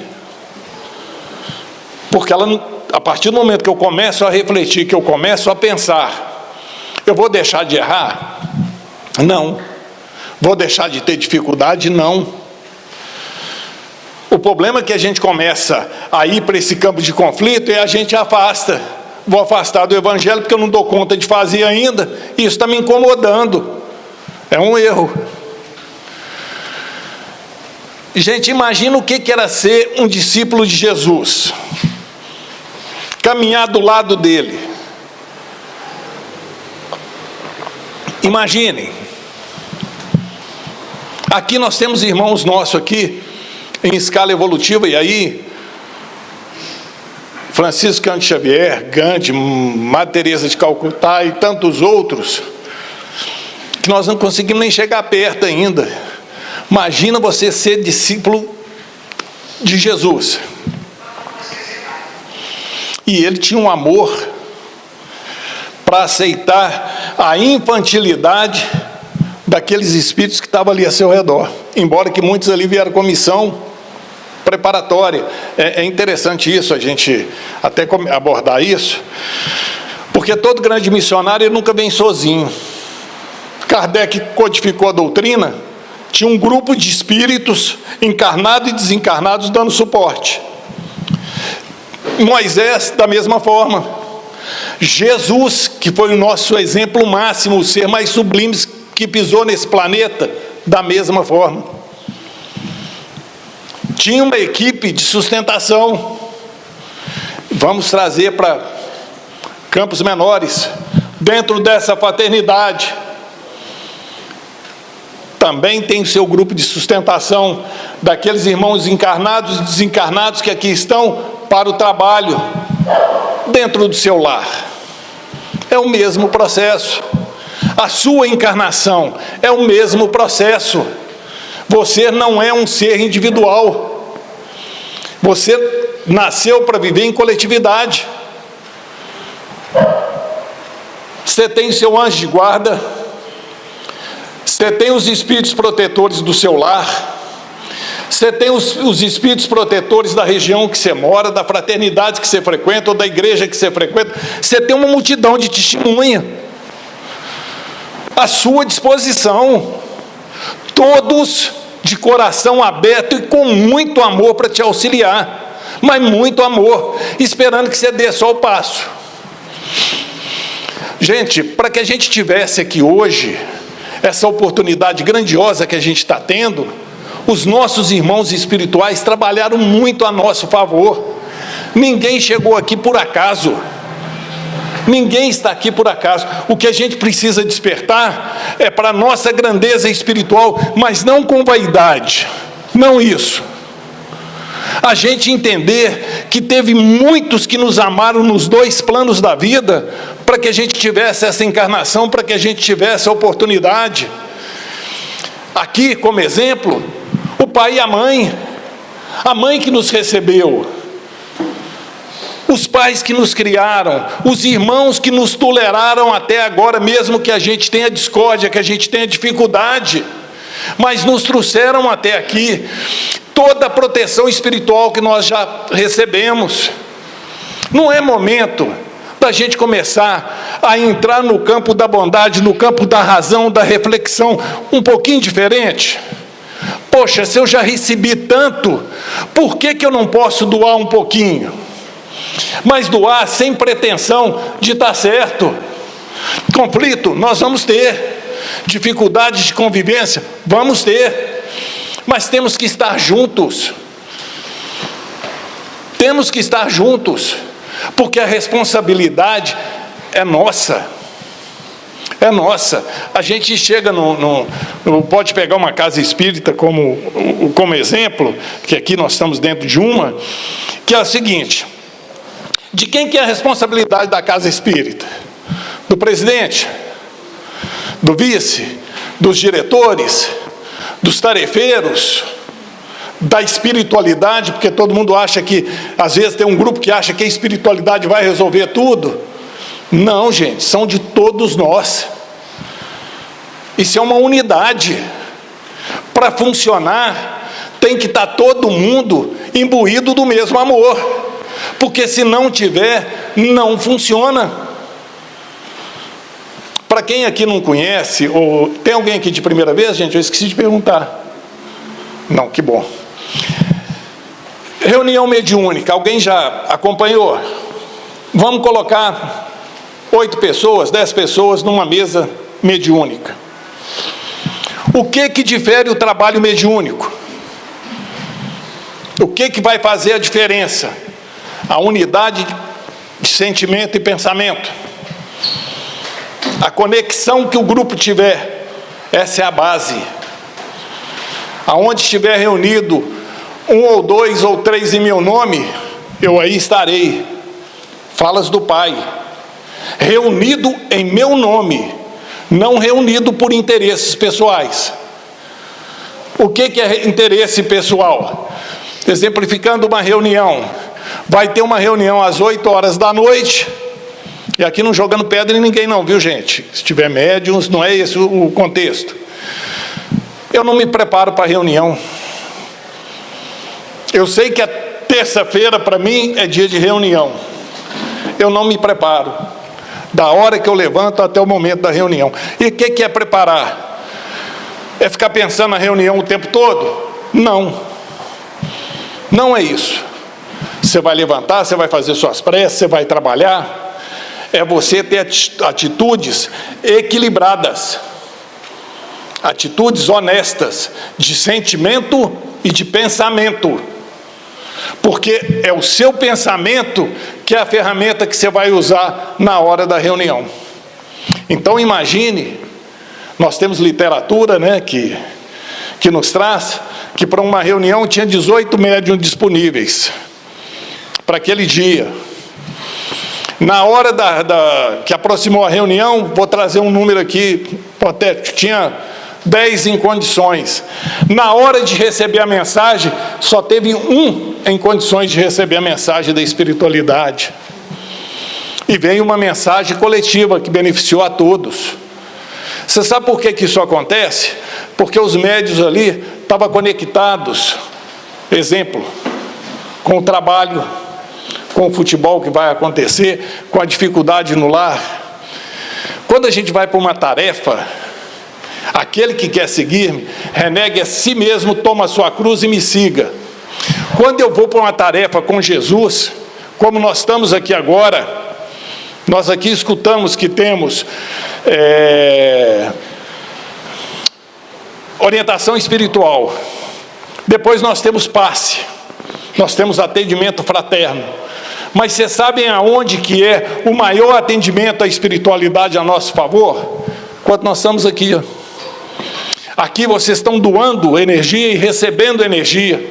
Porque a partir do momento que eu começo a refletir, que eu começo a pensar, eu vou deixar de errar? Não. Vou deixar de ter dificuldade? Não. O problema é que a gente começa a ir para esse campo de conflito e a gente afasta. Vou afastar do Evangelho porque eu não dou conta de fazer ainda, e isso está me incomodando. É um erro. Gente, imagina o que era ser um discípulo de Jesus. Caminhar do lado dele. Imaginem. Aqui nós temos irmãos nossos aqui, em escala evolutiva, e aí Francisco Cândido Xavier, Gandhi, Madre Teresa de Calcutá e tantos outros, que nós não conseguimos nem chegar perto ainda. Imagina você ser discípulo de Jesus. E ele tinha um amor para aceitar a infantilidade daqueles espíritos que estavam ali a seu redor. Embora que muitos ali vieram com missão preparatória. É interessante isso, a gente até abordar isso, porque todo grande missionário nunca vem sozinho. Kardec codificou a doutrina, tinha um grupo de espíritos encarnados e desencarnados dando suporte. Moisés, da mesma forma. Jesus, que foi o nosso exemplo máximo, o ser mais sublime que pisou nesse planeta, da mesma forma. Tinha uma equipe de sustentação. Vamos trazer para campos menores, dentro dessa fraternidade. Também tem o seu grupo de sustentação, daqueles irmãos encarnados e desencarnados que aqui estão para o trabalho, dentro do seu lar. É o mesmo processo. A sua encarnação é o mesmo processo. Você não é um ser individual. Você nasceu para viver em coletividade. Você tem seu anjo de guarda. Você tem os espíritos protetores do seu lar. Você tem os espíritos protetores da região que você mora, da fraternidade que você frequenta, ou da igreja que você frequenta. Você tem uma multidão de testemunha à sua disposição, todos de coração aberto e com muito amor para te auxiliar, mas muito amor, esperando que você dê só o passo. Gente, para que a gente tivesse aqui hoje essa oportunidade grandiosa que a gente está tendo, os nossos irmãos espirituais trabalharam muito a nosso favor. Ninguém chegou aqui por acaso. Ninguém está aqui por acaso. O que a gente precisa despertar é para a nossa grandeza espiritual, mas não com vaidade. Não isso. A gente entender que teve muitos que nos amaram nos dois planos da vida, para que a gente tivesse essa encarnação, para que a gente tivesse a oportunidade. Aqui, como exemplo, o pai e a mãe que nos recebeu, os pais que nos criaram, os irmãos que nos toleraram até agora, mesmo que a gente tenha discórdia, que a gente tenha dificuldade, mas nos trouxeram até aqui, toda a proteção espiritual que nós já recebemos. Não é momento da gente começar a entrar no campo da bondade, no campo da razão, da reflexão, um pouquinho diferente? Poxa, se eu já recebi tanto, por que eu não posso doar um pouquinho? Mas doar sem pretensão de estar certo. Conflito, nós vamos ter. Dificuldades de convivência, vamos ter. Mas temos que estar juntos. Temos que estar juntos, porque a responsabilidade é nossa. É nossa. A gente chega pode pegar uma casa espírita como exemplo, que aqui nós estamos dentro de uma, que é o seguinte: de quem que é a responsabilidade da casa espírita? Do presidente? Do vice? Dos diretores? Dos tarefeiros? Da espiritualidade? Porque todo mundo acha que, às vezes tem um grupo que acha que a espiritualidade vai resolver tudo. Não, gente, são de todos nós. Isso é uma unidade. Para funcionar, tem que estar todo mundo imbuído do mesmo amor. Porque se não tiver, não funciona. Para quem aqui não conhece, ou tem alguém aqui de primeira vez, gente? Eu esqueci de perguntar. Não, que bom. Reunião mediúnica, alguém já acompanhou? Vamos colocar 8 pessoas, 10 pessoas numa mesa mediúnica. O que difere o trabalho mediúnico? O que vai fazer a diferença? A unidade de sentimento e pensamento. A conexão que o grupo tiver, essa é a base. Aonde estiver reunido 1 ou 2 ou 3 em meu nome, eu aí estarei. Falas do Pai. Reunido em meu nome, não reunido por interesses pessoais. O que é interesse pessoal? Exemplificando uma reunião. Vai ter uma reunião às 8 horas da noite, e aqui não jogando pedra em ninguém não, viu, gente? Se tiver médiuns, não é esse o contexto. Eu não me preparo para a reunião. Eu sei que a terça-feira para mim é dia de reunião. Eu não me preparo, da hora que eu levanto até o momento da reunião. E o que é preparar? É ficar pensando na reunião o tempo todo? Não. Não é isso. Você vai levantar, você vai fazer suas preces, você vai trabalhar. É você ter atitudes equilibradas. Atitudes honestas, de sentimento e de pensamento. Porque é o seu pensamento que é a ferramenta que você vai usar na hora da reunião. Então imagine, nós temos literatura, né, que nos traz que para uma reunião tinha 18 médiuns disponíveis para aquele dia. Na hora que aproximou a reunião, vou trazer um número aqui, até tinha 10 em condições. Na hora de receber a mensagem, só teve um em condições de receber a mensagem da espiritualidade. E veio uma mensagem coletiva que beneficiou a todos. Você sabe por que isso acontece? Porque os médiuns ali estavam conectados, exemplo, com o trabalho, com o futebol que vai acontecer, com a dificuldade no lar. Quando a gente vai para uma tarefa, aquele que quer seguir-me, renegue a si mesmo, toma a sua cruz e me siga. Quando eu vou para uma tarefa com Jesus, como nós estamos aqui agora, nós aqui escutamos que temos orientação espiritual, depois nós temos passe, nós temos atendimento fraterno. Mas vocês sabem aonde que é o maior atendimento à espiritualidade a nosso favor? Quando nós estamos aqui, ó. Aqui vocês estão doando energia e recebendo energia,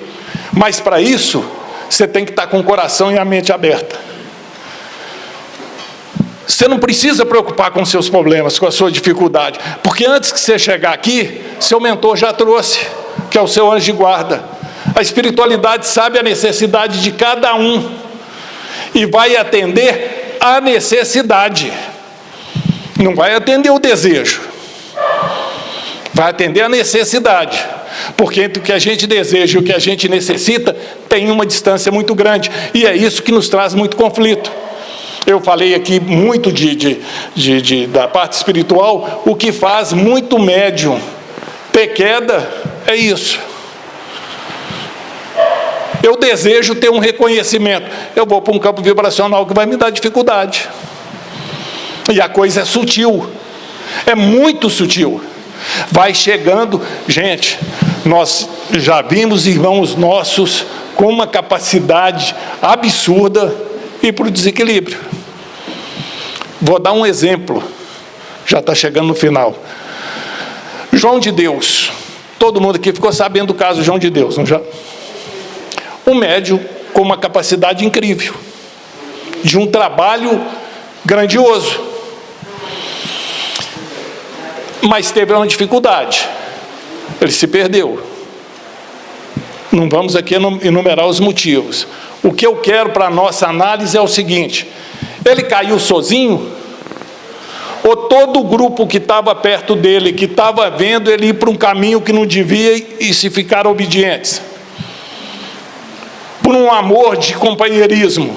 mas para isso você tem que estar com o coração e a mente aberta. Você não precisa preocupar com seus problemas, com a sua dificuldade, porque antes que você chegar aqui, seu mentor já trouxe, que é o seu anjo de guarda. A espiritualidade sabe a necessidade de cada um e vai atender a necessidade, não vai atender o desejo, vai atender a necessidade, porque entre o que a gente deseja e o que a gente necessita tem uma distância muito grande, e é isso que nos traz muito conflito. Eu falei aqui muito da parte espiritual. O que faz muito médium ter queda é isso. Eu desejo ter um reconhecimento, eu vou para um campo vibracional que vai me dar dificuldade, e a coisa é sutil, é muito sutil, vai chegando. Gente, nós já vimos irmãos nossos com uma capacidade absurda e para o desequilíbrio. Vou dar um exemplo, já está chegando no final. João de Deus, todo mundo aqui ficou sabendo do caso João de Deus, não já? Um médium com uma capacidade incrível, de um trabalho grandioso, mas teve uma dificuldade, ele se perdeu. Não vamos aqui enumerar os motivos. O que eu quero para a nossa análise é o seguinte: ele caiu sozinho? Ou todo o grupo que estava perto dele, que estava vendo ele ir para um caminho que não devia e se ficaram obedientes? Por um amor de companheirismo.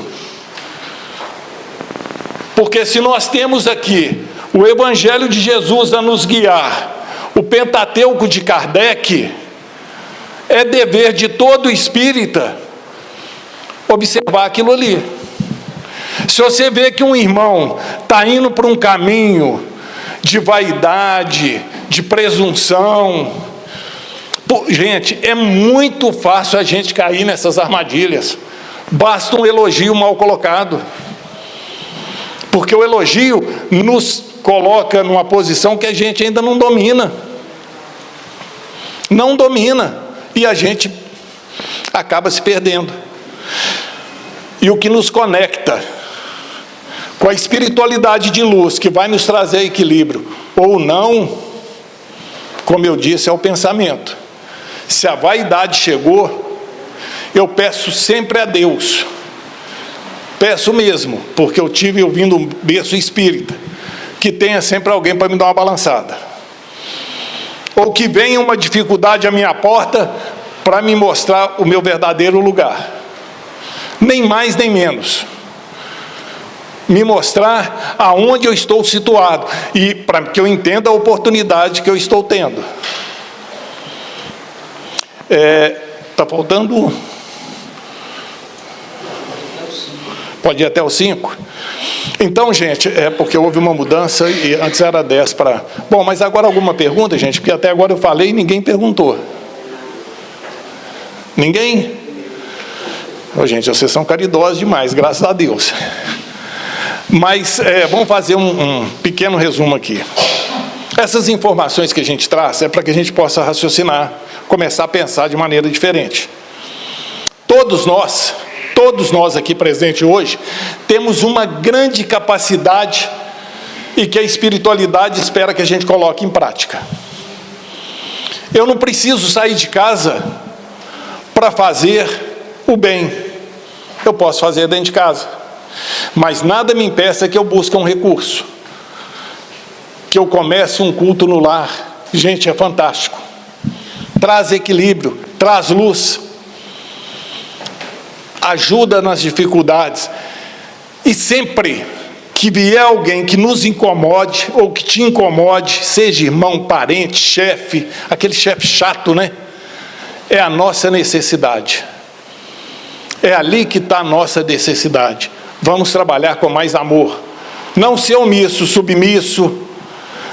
Porque se nós temos aqui o Evangelho de Jesus a nos guiar, o Pentateuco de Kardec, é dever de todo espírita observar aquilo ali. Se você vê que um irmão está indo para um caminho de vaidade, de presunção, gente, é muito fácil a gente cair nessas armadilhas. Basta um elogio mal colocado, porque o elogio nos coloca numa posição que a gente ainda não domina, e a gente acaba se perdendo. E o que nos conecta com a espiritualidade de luz, que vai nos trazer equilíbrio ou não, como eu disse, é o pensamento. Se a vaidade chegou, eu peço sempre a Deus, peço mesmo, porque eu tive ouvindo um berço espírita, que tenha sempre alguém para me dar uma balançada, ou que venha uma dificuldade à minha porta, para me mostrar o meu verdadeiro lugar. Nem mais nem menos. Me mostrar aonde eu estou situado e para que eu entenda a oportunidade que eu estou tendo. Está faltando... Pode ir até o 5? Então, gente, porque houve uma mudança e antes era 10 para... Bom, mas agora alguma pergunta, gente? Porque até agora eu falei e ninguém perguntou. Ninguém? Gente, vocês são caridosos demais, graças a Deus. Mas vamos fazer um pequeno resumo aqui. Essas informações que a gente traz é para que a gente possa raciocinar, começar a pensar de maneira diferente. Todos nós aqui presentes hoje, temos uma grande capacidade e que a espiritualidade espera que a gente coloque em prática. Eu não preciso sair de casa para fazer o bem. Eu posso fazer dentro de casa. Mas nada me impeça que eu busque um recurso. Que eu comece um culto no lar. Gente, é fantástico. Traz equilíbrio, traz luz. Ajuda nas dificuldades. E sempre que vier alguém que nos incomode, ou que te incomode, seja irmão, parente, chefe, aquele chefe chato, né? É a nossa necessidade. É ali que está a nossa necessidade. Vamos trabalhar com mais amor. Não ser omisso, submisso,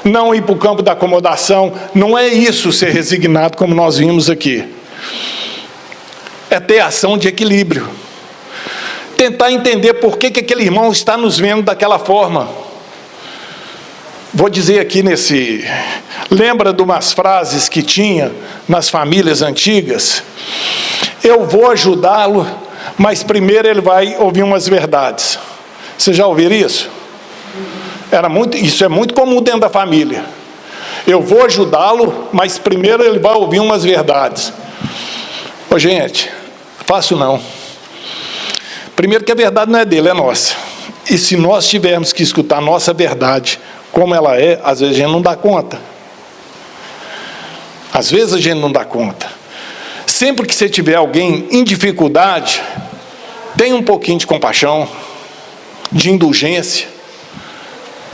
não ir para o campo da acomodação. Não é isso ser resignado, como nós vimos aqui. É ter ação de equilíbrio. Tentar entender por que aquele irmão está nos vendo daquela forma. Vou dizer aqui lembra de umas frases que tinha nas famílias antigas? Eu vou ajudá-lo, mas primeiro ele vai ouvir umas verdades. Vocês já ouviram isso? Isso é muito comum dentro da família. Eu vou ajudá-lo, mas primeiro ele vai ouvir umas verdades. Ô, gente, fácil não. Primeiro que a verdade não é dele, é nossa. E se nós tivermos que escutar a nossa verdade como ela é, às vezes a gente não dá conta. Às vezes a gente não dá conta. Sempre que você tiver alguém em dificuldade, tenha um pouquinho de compaixão, de indulgência.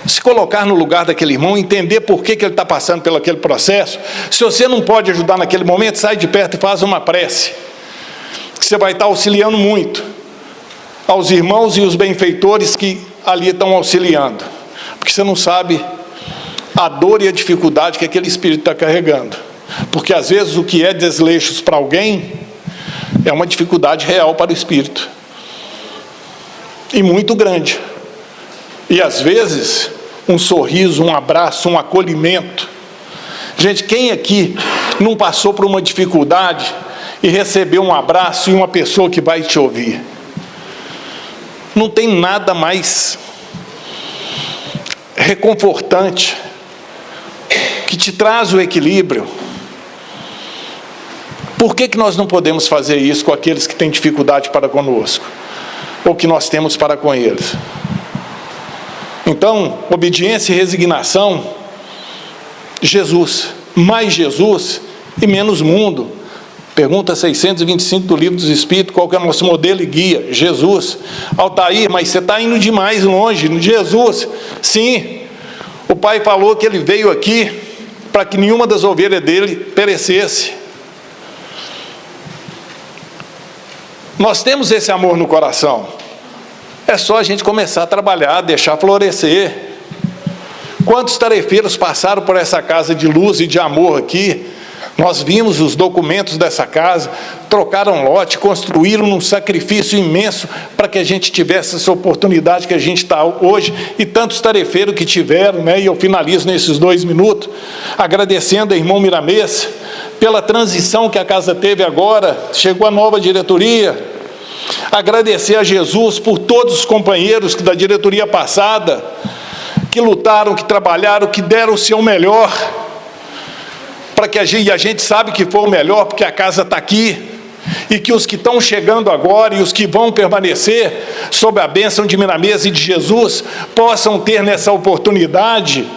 Se colocar no lugar daquele irmão, entender por que ele está passando pelo aquele processo. Se você não pode ajudar naquele momento, sai de perto e faz uma prece. Você vai estar auxiliando muito aos irmãos e os benfeitores que ali estão auxiliando. Porque você não sabe a dor e a dificuldade que aquele espírito está carregando. Porque às vezes o que é desleixos para alguém é uma dificuldade real para o espírito. E muito grande. E às vezes um sorriso, um abraço, um acolhimento. Gente, quem aqui não passou por uma dificuldade e recebeu um abraço e uma pessoa que vai te ouvir? Não tem nada mais reconfortante, que te traz o equilíbrio. Por que nós não podemos fazer isso com aqueles que têm dificuldade para conosco? Ou que nós temos para com eles? Então, obediência e resignação, Jesus, mais Jesus e menos mundo. Pergunta 625 do Livro dos Espíritos, qual que é o nosso modelo e guia? Jesus. Altair, mas você está indo demais longe. Jesus, sim. O Pai falou que Ele veio aqui para que nenhuma das ovelhas dele perecesse. Nós temos esse amor no coração. É só a gente começar a trabalhar, deixar florescer. Quantos tarefeiros passaram por essa casa de luz e de amor aqui? Nós vimos os documentos dessa casa, trocaram lote, construíram um sacrifício imenso para que a gente tivesse essa oportunidade que a gente está hoje, e tantos tarefeiros que tiveram, né? E eu finalizo nesses 2 minutos, agradecendo ao irmão Miramês, pela transição que a casa teve agora, chegou a nova diretoria, agradecer a Jesus por todos os companheiros da diretoria passada, que lutaram, que trabalharam, que deram o seu melhor, para que a gente sabe que foi o melhor, porque a casa está aqui, e que os que estão chegando agora e os que vão permanecer sob a bênção de Miramês e de Jesus possam ter nessa oportunidade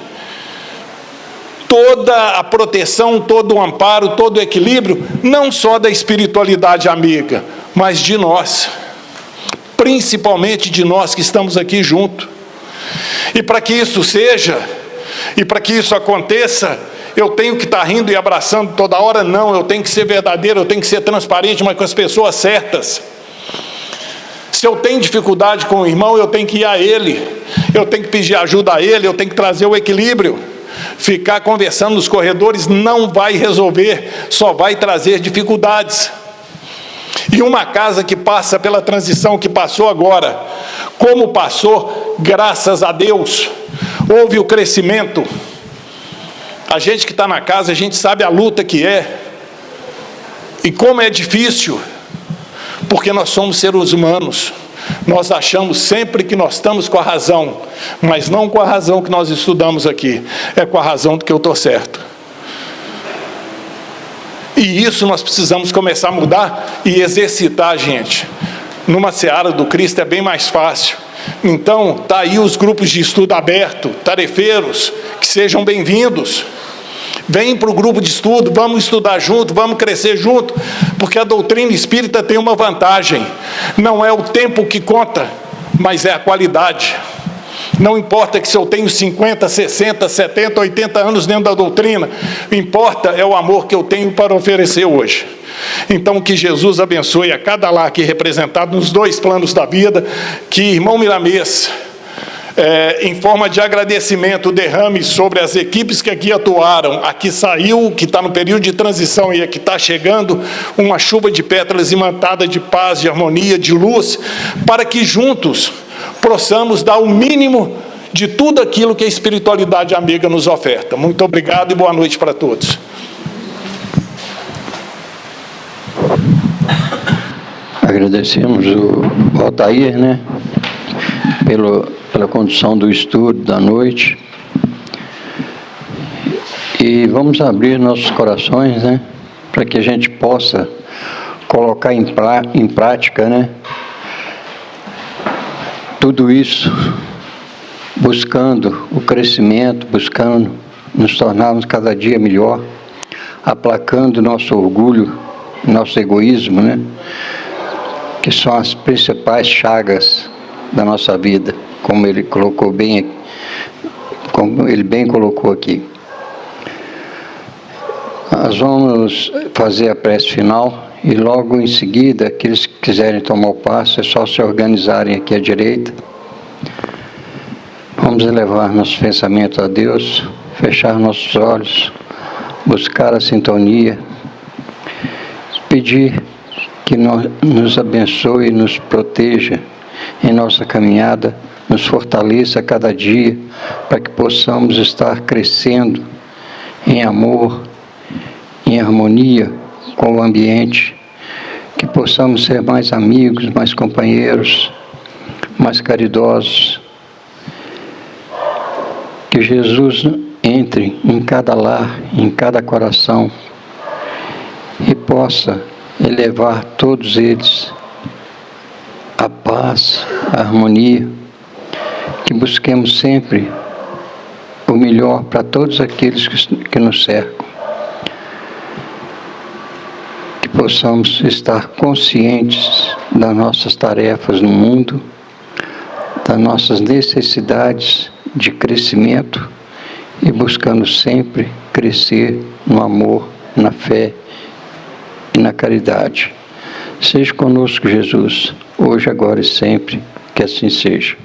toda a proteção, todo o amparo, todo o equilíbrio, não só da espiritualidade amiga, mas de nós, principalmente de nós que estamos aqui juntos. E para que isso seja, e para que isso aconteça, eu tenho que estar rindo e abraçando toda hora? Não, eu tenho que ser verdadeiro, eu tenho que ser transparente, mas com as pessoas certas. Se eu tenho dificuldade com o irmão, eu tenho que ir a ele, eu tenho que pedir ajuda a ele, eu tenho que trazer o equilíbrio. Ficar conversando nos corredores não vai resolver, só vai trazer dificuldades. E uma casa que passa pela transição que passou agora, como passou, graças a Deus, houve o crescimento. A gente que está na casa, a gente sabe a luta que é, e como é difícil, porque nós somos seres humanos. Nós achamos sempre que nós estamos com a razão, mas não com a razão que nós estudamos aqui, é com a razão do que eu estou certo. E isso nós precisamos começar a mudar e exercitar, gente. Numa seara do Cristo é bem mais fácil. Então, está aí os grupos de estudo aberto, tarefeiros, que sejam bem-vindos. Vem para o grupo de estudo, vamos estudar junto, vamos crescer junto, porque a doutrina espírita tem uma vantagem, não é o tempo que conta, mas é a qualidade. Não importa que se eu tenho 50, 60, 70, 80 anos dentro da doutrina, importa é o amor que eu tenho para oferecer hoje. Então, que Jesus abençoe a cada lar aqui representado nos dois planos da vida, que irmão Miramês, em forma de agradecimento, derrame sobre as equipes que aqui atuaram, a que saiu, que está no período de transição e a que está chegando, uma chuva de pétalas imantada de paz, de harmonia, de luz, para que juntos possamos dar o mínimo de tudo aquilo que a espiritualidade amiga nos oferta. Muito obrigado e boa noite para todos.
Agradecemos o Altair, né, pela condução do estudo da noite. E vamos abrir nossos corações, né, para que a gente possa colocar em prática, né, tudo isso, buscando o crescimento, buscando nos tornarmos cada dia melhor, aplacando nosso orgulho, nosso egoísmo, né, que são as principais chagas da nossa vida, como ele colocou bem, como ele bem colocou aqui. Nós vamos fazer a prece final e logo em seguida, aqueles que quiserem tomar o passo, é só se organizarem aqui à direita. Vamos elevar nosso pensamento a Deus, fechar nossos olhos, buscar a sintonia, pedir que nos abençoe e nos proteja em nossa caminhada, nos fortaleça a cada dia, para que possamos estar crescendo em amor, em harmonia com o ambiente, que possamos ser mais amigos, mais companheiros, mais caridosos. Que Jesus entre em cada lar, em cada coração, e possa elevar todos eles a paz, a harmonia, que busquemos sempre o melhor para todos aqueles que nos cercam, que possamos estar conscientes das nossas tarefas no mundo, das nossas necessidades de crescimento e buscando sempre crescer no amor, na fé e na caridade. Seja conosco, Jesus, hoje, agora e sempre, que assim seja.